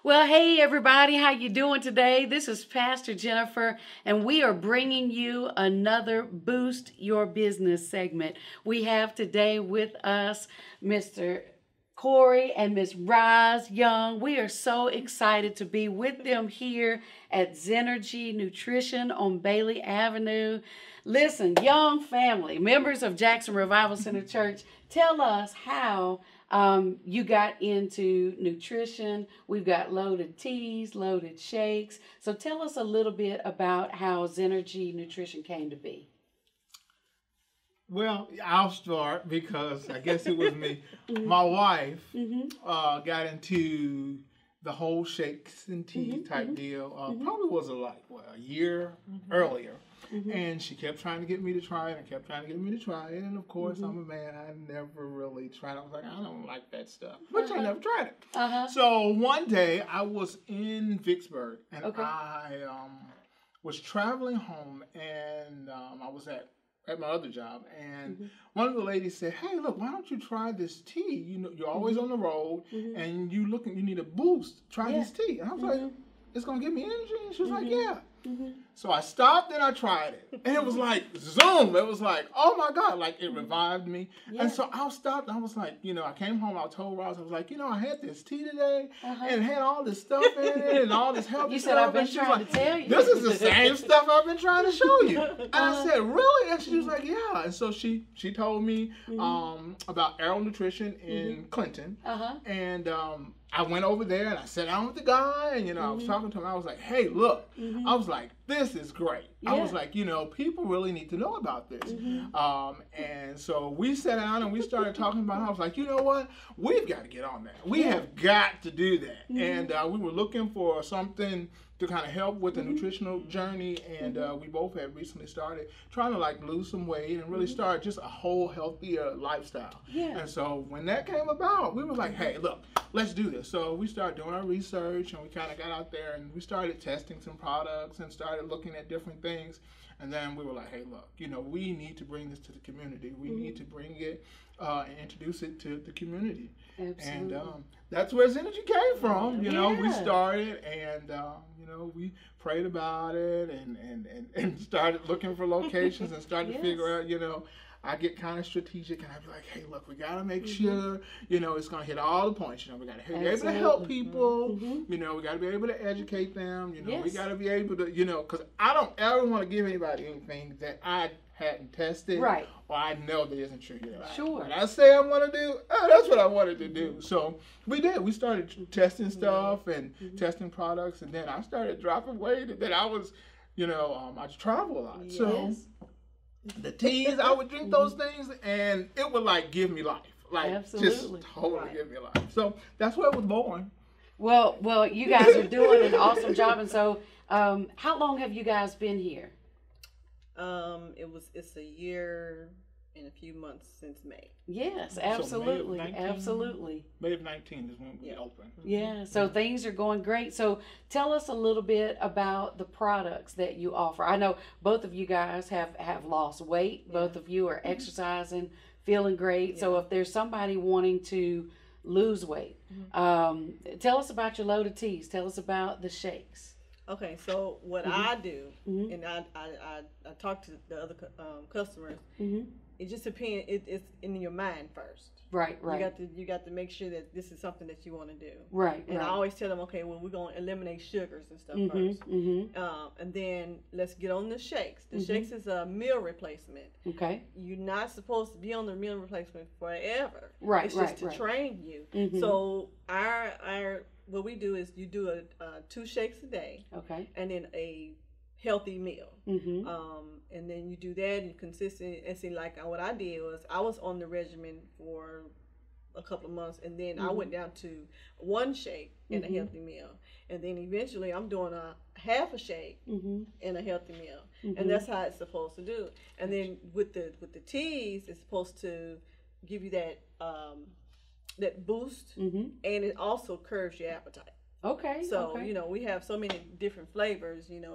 Well, hey everybody, how you doing today? This is Pastor Jennifer, and we are bringing you another Boost Your Business segment. We have today with us Mr. Corey and Miss Roz Young. We are so excited to be with them here at Zenergy Nutrition on Bailey Avenue. Listen, Young family, members of Jackson Revival Center Church, tell us how you got into nutrition. We've got loaded teas, loaded shakes. So tell us a little bit about how Zenergy Nutrition came to be. Well, I'll start because I guess it was me. My wife got into the whole shakes and tea type deal. Probably was a year earlier. And she kept trying to get me to try it and kept trying to get me to try it. And of course, I'm a man. I never really tried it. I was like, I don't like that stuff. But I never tried it. So one day I was in Vicksburg and I was traveling home and I was at my other job, and one of the ladies said, "Hey, look, why don't you try this tea? You know, you're always on the road, and you need a boost. Try this tea." And I was like, "It's gonna give me energy." And she was like, "Yeah." So I stopped and I tried it, and it was like zoom. It was like, oh my God, like it revived me. And so I stopped. I was like, I came home. I told Ross, I was like, I had this tea today, and it had all this stuff in it, and all this healthy stuff. You said I've been and she was trying like, to tell you. This is the same stuff I've been trying to show you. And I said, really? And she was like, yeah. And so she told me about Arrow Nutrition in Clinton, and I went over there and I sat down with the guy and, I was talking to him. I was like, hey, look, I was like, this is great. I was like, people really need to know about this. And so we sat down and we started talking about it. I was like, you know what? We've got to get on that. We have got to do that. And we were looking for something to kind of help with the nutritional journey, and we both had recently started trying to lose some weight and really start just a whole healthier lifestyle. And so when that came about, we were like, hey, look, let's do this. So we started doing our research, and we kind of got out there and we started testing some products and started looking at different things. And then we were like, hey, look, we need to bring this to the community. We need to bring it and introduce it to the community. Absolutely. And that's where Zenergy came from. We started and, we prayed about it and started looking for locations and started to figure out, I get kind of strategic and I'd be like, hey, look, we got to make sure, it's going to hit all the points. We got to be able to help people. We got to be able to educate them. We got to be able to, because I don't ever want to give anybody anything that I hadn't tested or I know that isn't true. What I say I want to do, that's what I wanted to do. So we did. We started testing stuff and testing products, and then I started dropping weight, and then I was, I travel a lot. So the teas, I would drink those things, and it would give me life, just totally give me life. So that's where it was born. Well, you guys are doing an awesome job, and so how long have you guys been here? It's a year and a few months since May. Yes, absolutely, so absolutely. May of 19 is when we opened. Yeah, so things are going great. So tell us a little bit about the products that you offer. I know both of you guys have lost weight. Both of you are exercising, feeling great. So if there's somebody wanting to lose weight, tell us about your loaded teas. Tell us about the shakes. Okay, so what I do, and I talk to the other customers. It just depends. It's in your mind first. Right. You got to make sure that this is something that you want to do. And I always tell them, okay, well, we're going to eliminate sugars and stuff first, and then let's get on the shakes. The shakes is a meal replacement. Okay. You're not supposed to be on the meal replacement forever. It's just to train you. So our what we do is you do 2 shakes a day. Okay. And then a healthy meal. And then you do that and consistent. And see, what I did was I was on the regimen for a couple of months, and then I went down to 1 shake and a healthy meal, and then eventually I'm doing a half a shake and a healthy meal, and that's how it's supposed to do. And then with the teas, it's supposed to give you that that boost, and it also curbs your appetite. Okay. So we have so many different flavors, and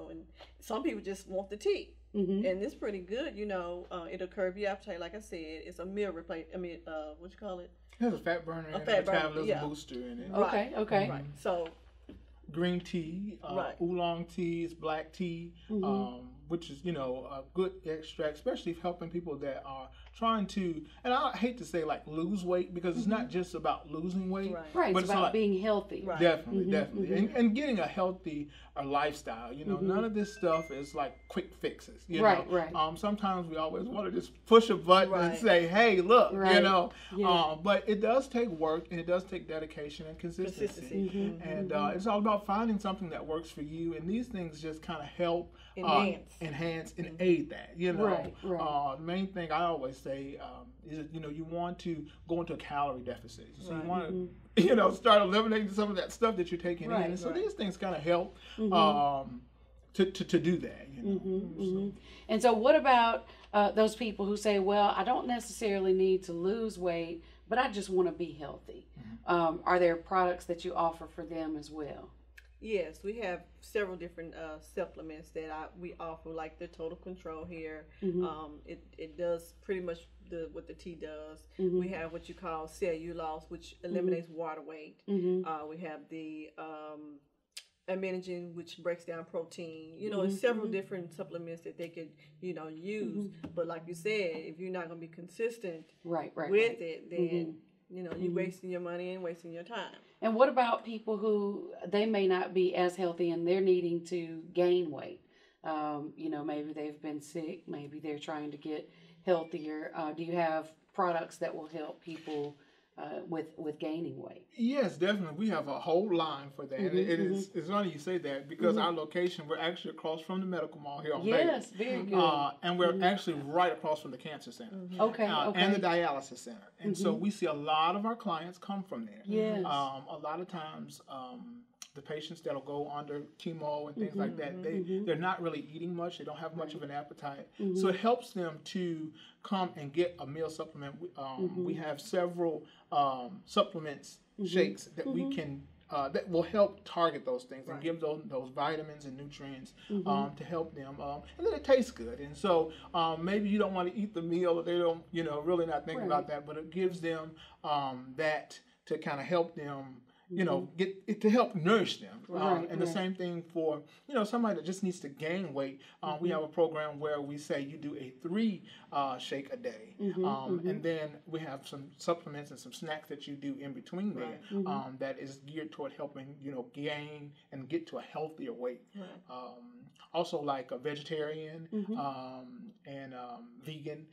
some people just want the tea. And it's pretty good, it'll curb your appetite. Like I said, it's a meal replace. I mean, what you call it? It has a fat burner and a metabolism booster in it. Okay. Right. So green tea, oolong teas, black tea, which is, a good extract, especially helping people that are trying to, and I hate to say like lose weight, because it's not just about losing weight. Right, but it's about being healthy. Right. Definitely. And getting a healthy lifestyle. None of this stuff is like quick fixes. Right. Sometimes we always want to just push a button and say, hey, look, but it does take work, and it does take dedication and consistency. And it's all about finding something that works for you, and these things just kind of help enhance and aid that. The main thing I always say is, you want to go into a calorie deficit. So you want to, start eliminating some of that stuff that you're taking in. And so these things kind of help to do that. So. And so what about those people who say, well, I don't necessarily need to lose weight, but I just want to be healthy? Are there products that you offer for them as well? Yes, we have several different supplements that we offer, like the Total Control here. It does pretty much what the tea does. We have what you call cellulose, which eliminates water weight. We have the Zenergy, which breaks down protein. There's several different supplements that they could, use. But like you said, if you're not going to be consistent with it, then you're wasting your money and wasting your time. And what about people who they may not be as healthy and they're needing to gain weight? Maybe they've been sick, maybe they're trying to get healthier. Do you have products that will help people with gaining weight? Yes, definitely. We have a whole line for that. And it's funny you say that, because our location, we're actually across from the medical mall here on Bailey. Yes, very good. And we're actually right across from the cancer center. Okay. And the dialysis center. And so we see a lot of our clients come from there. Yes. A lot of times, the patients that'll go under chemo and things like that, they're not really eating much. They don't have much of an appetite. So it helps them to come and get a meal supplement. We have several supplements, shakes that we can that will help target those things and give those vitamins and nutrients to help them. And then it tastes good. And so maybe you don't want to eat the meal, or they don't, really not thinking about that, but it gives them that to kind of help them, get it to help nourish them. And the same thing for, somebody that just needs to gain weight. We have a program where we say you do a 3 shake a day. And then we have some supplements and some snacks that you do in between there that is geared toward helping, gain and get to a healthier weight. Also like a vegetarian and vegan.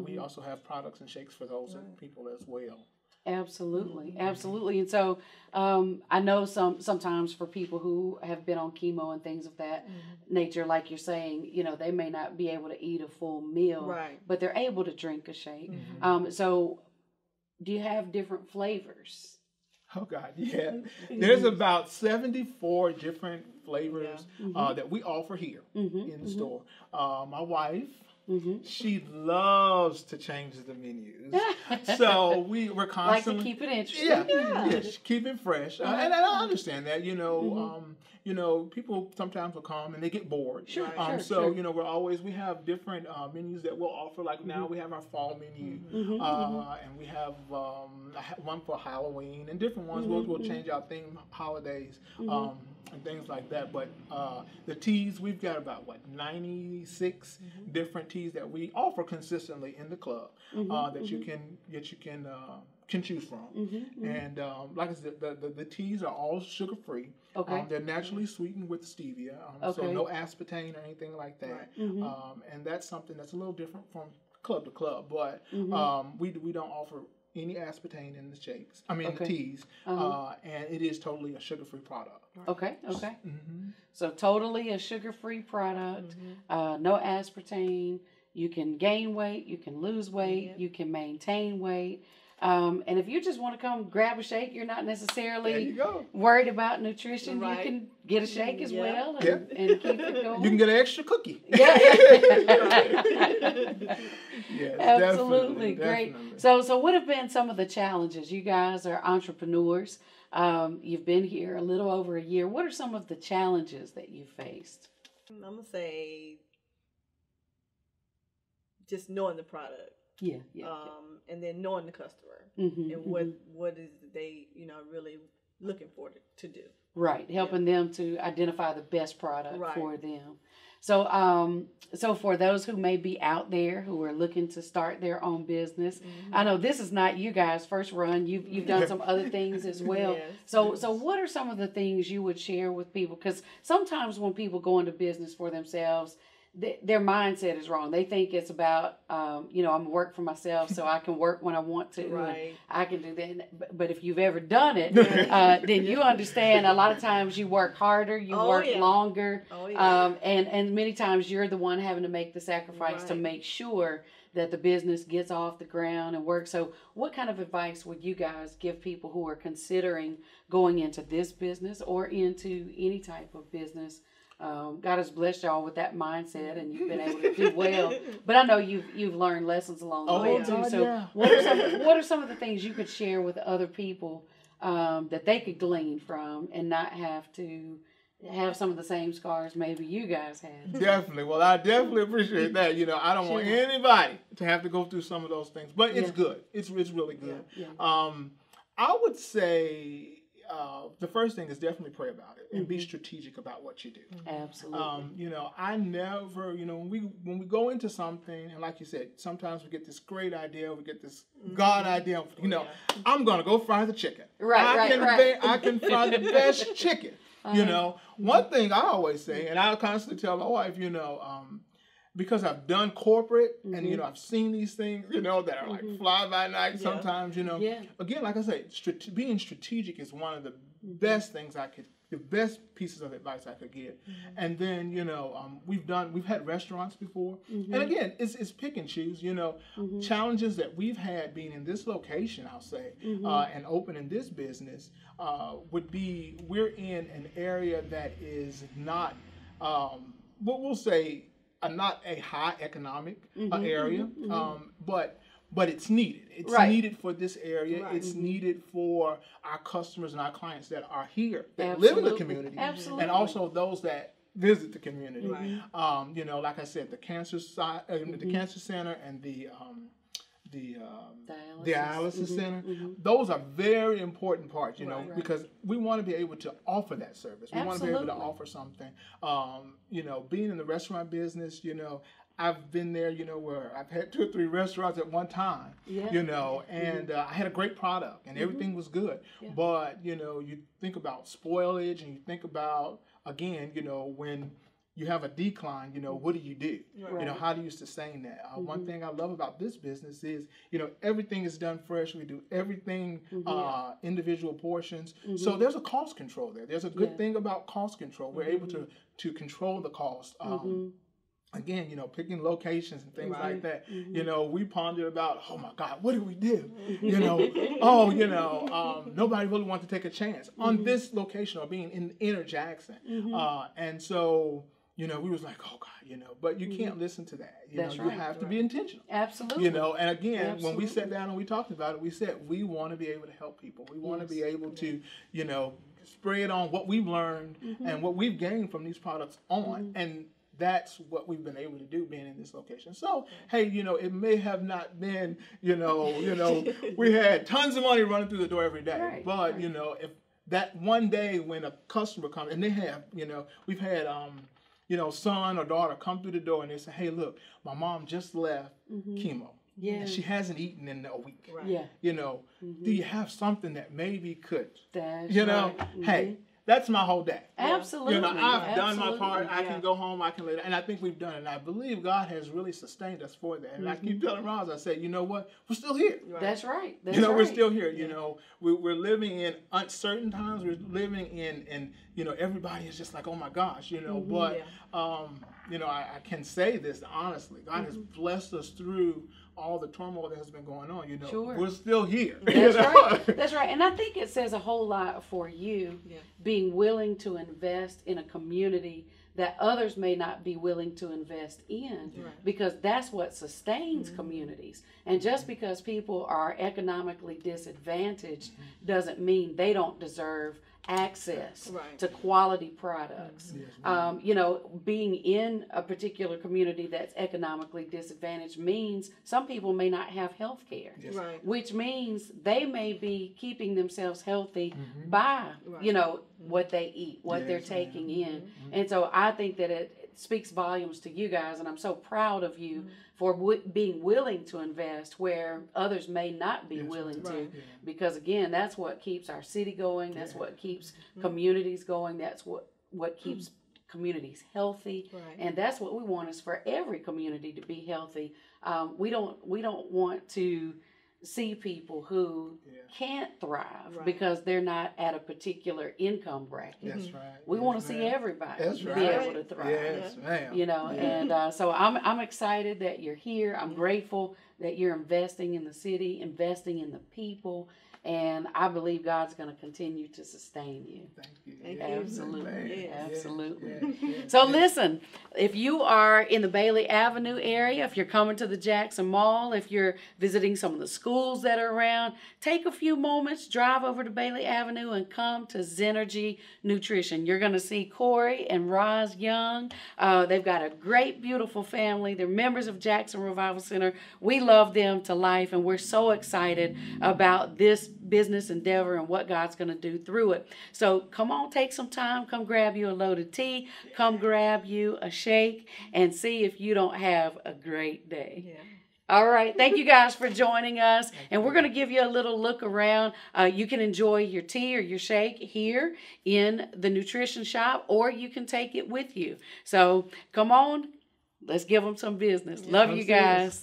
We also have products and shakes for those people as well. Absolutely. And so I know sometimes for people who have been on chemo and things of that nature, like you're saying, they may not be able to eat a full meal, but they're able to drink a shake. So do you have different flavors? Oh, God, yeah. There's about 74 different flavors that we offer here in the store. My wife, she loves to change the menus. So we're constantly... Like to keep it interesting. Yeah, keep it fresh. And I understand that, people sometimes will come and they get bored. Sure. We have different menus that we'll offer. Like now we have our fall menu, and we have one for Halloween, and different ones. We'll change our theme holidays and things like that. But the teas, we've got about 96 different teas that we offer consistently in the club that you can choose from. And like I said, the teas are all sugar free. They're naturally sweetened with stevia, so no aspartame or anything like that. And that's something that's a little different from club to club. But we don't offer any aspartame in the shakes. The teas, and it is totally a sugar-free product. Okay. So totally a sugar-free product, no aspartame. You can gain weight, you can lose weight, you can maintain weight. And if you just want to come grab a shake, you're not necessarily worried about nutrition. You can get a shake as well and keep it going. You can get an extra cookie. Yes, absolutely. Definitely. Great. So what have been some of the challenges? You guys are entrepreneurs. You've been here a little over a year. What are some of the challenges that you faced? I'm going to say just knowing the product. And then knowing the customer and what is they really looking for to do. Right, helping them to identify the best product for them. So, so for those who may be out there who are looking to start their own business, I know this is not you guys' first run. You've done some other things as well. Yes, so what are some of the things you would share with people? Because sometimes when people go into business for themselves, their mindset is wrong. They think it's about, I'm work for myself, so I can work when I want to. Right. I can do that. But if you've ever done it, then you understand a lot of times you work harder, you work longer, and many times you're the one having to make the sacrifice to make sure that the business gets off the ground and works. So what kind of advice would you guys give people who are considering going into this business or into any type of business? God has blessed y'all with that mindset, and you've been able to do well. But I know you've learned lessons along the way too. So what are some of the things you could share with other people that they could glean from and not have to have some of the same scars maybe you guys had? Definitely. Well, I definitely appreciate that. I don't want anybody to have to go through some of those things, but it's good. It's really good. Yeah. I would say. The first thing is definitely pray about it and be strategic about what you do. Absolutely. I never, when we go into something, and like you said, sometimes we get this great idea, we get this God idea, I'm going to go fry the chicken. I can fry the best chicken. One thing I always say, and I constantly tell my wife, because I've done corporate and, I've seen these things, that are like fly by night sometimes, Again, like I say, being strategic is one of the best things the best pieces of advice I could give. And then, we've had restaurants before. And again, it's pick and choose, challenges that we've had being in this location, I'll say, and opening this business would be, we're in an area that is not, we'll say, not a high economic area, but it's needed. It's needed for this area. It's needed for our customers and our clients that are here, that live in the community, and also those that visit the community. Like I said, the cancer the cancer center and the dialysis center. Those are very important parts, because we want to be able to offer that service. We want to be able to offer something. Being in the restaurant business, I've been there, where I've had 2 or 3 restaurants at one time, and I had a great product and everything was good. But, you think about spoilage and you think about, again, when you have a decline, what do you do? How do you sustain that? One thing I love about this business is, everything is done fresh. We do everything individual portions. So there's a cost control there. There's a good thing about cost control. We're able to control the cost. Again, picking locations and things like that. We pondered about, oh my God, what do we do? Nobody really wants to take a chance on this location or being in inner Jackson. And so, we was like, oh God, but you can't listen to that. You have to be intentional. Absolutely. And again, when we sat down and we talked about it, we said, we want to be able to help people. We want to be able to, spread on what we've learned and what we've gained from these products on. And that's what we've been able to do being in this location. So, hey, it may have not been, we had tons of money running through the door every day. But, if that one day when a customer comes, and they have, we've had, son or daughter come through the door and they say, hey, look, my mom just left chemo. And she hasn't eaten in a week. Do you have something that maybe could, hey, that's my whole day. Absolutely. I've done my part. I can go home. I can lay down. And I think we've done it. And I believe God has really sustained us for that. And I keep telling Roz, I say, you know what? We're still here. That's right. We're still here. We're living in uncertain times. We're living in everybody is just like, oh my gosh, But, I can say this honestly. God has blessed us through all the turmoil that has been going on, we're still here. That's right. That's right. And I think it says a whole lot for you being willing to invest in a community that others may not be willing to invest in, because that's what sustains communities. And just because people are economically disadvantaged doesn't mean they don't deserve access to quality products. You know, being in a particular community that's economically disadvantaged means some people may not have health care, which means they may be keeping themselves healthy by, you know, what they eat, what they're taking in. And so I think that it speaks volumes to you guys, and I'm so proud of you for being willing to invest where others may not be willing to, because again, that's what keeps our city going, that's what keeps communities going, that's what keeps communities healthy, and that's what we want, is for every community to be healthy. We don't want to see people who can't thrive because they're not at a particular income bracket. That's right. We want to see everybody be able to thrive. Yes, ma'am. You know, and so I'm excited that you're here. I'm grateful that you're investing in the city, investing in the people, and I believe God's going to continue to sustain you. Thank you. Absolutely. Absolutely. Yes. So listen, if you are in the Bailey Avenue area, if you're coming to the Jackson Mall, if you're visiting some of the schools that are around, take a few moments, drive over to Bailey Avenue and come to Zenergy Nutrition. You're going to see Corey and Rosilyn Young. They've got a great, beautiful family. They're members of Jackson Revival Center. We love them to life, and we're so excited about this business endeavor and what God's going to do through it. So come on, take some time, come grab you a load of tea, come grab you a shake, and see if you don't have a great day. All right. Thank you guys for joining us. And we're going to give you a little look around. You can enjoy your tea or your shake here in the nutrition shop, or you can take it with you. So come on, let's give them some business. Love you guys.